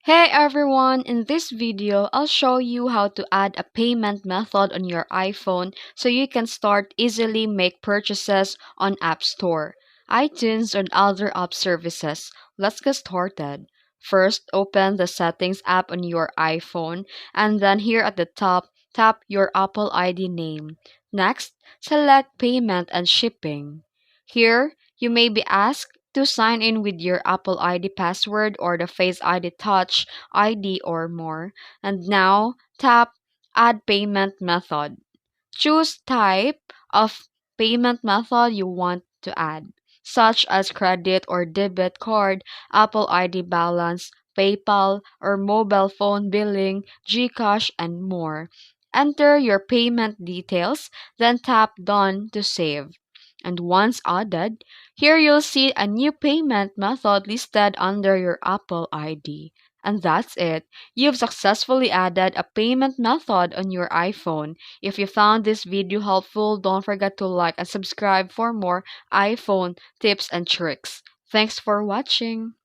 Hey everyone, in this video, I'll show you how to add a payment method on your iPhone so you can start easily make purchases on App Store, iTunes, and other app services. Let's get started. First, open the Settings app on your iPhone and then here at the top, tap your Apple ID name. Next, select Payment and Shipping. Here, you may be asked to sign in with your Apple ID password or the Face ID Touch ID or more. And now tap Add Payment Method. Choose type of payment method you want to add, such as credit or debit card, Apple ID balance, PayPal, or mobile phone billing, GCash, and more. Enter your payment details, then tap Done to save. And once added, here you'll see a new payment method listed under your Apple ID. And that's it. You've successfully added a payment method on your iPhone. If you found this video helpful, don't forget to like and subscribe for more iPhone tips and tricks. Thanks for watching.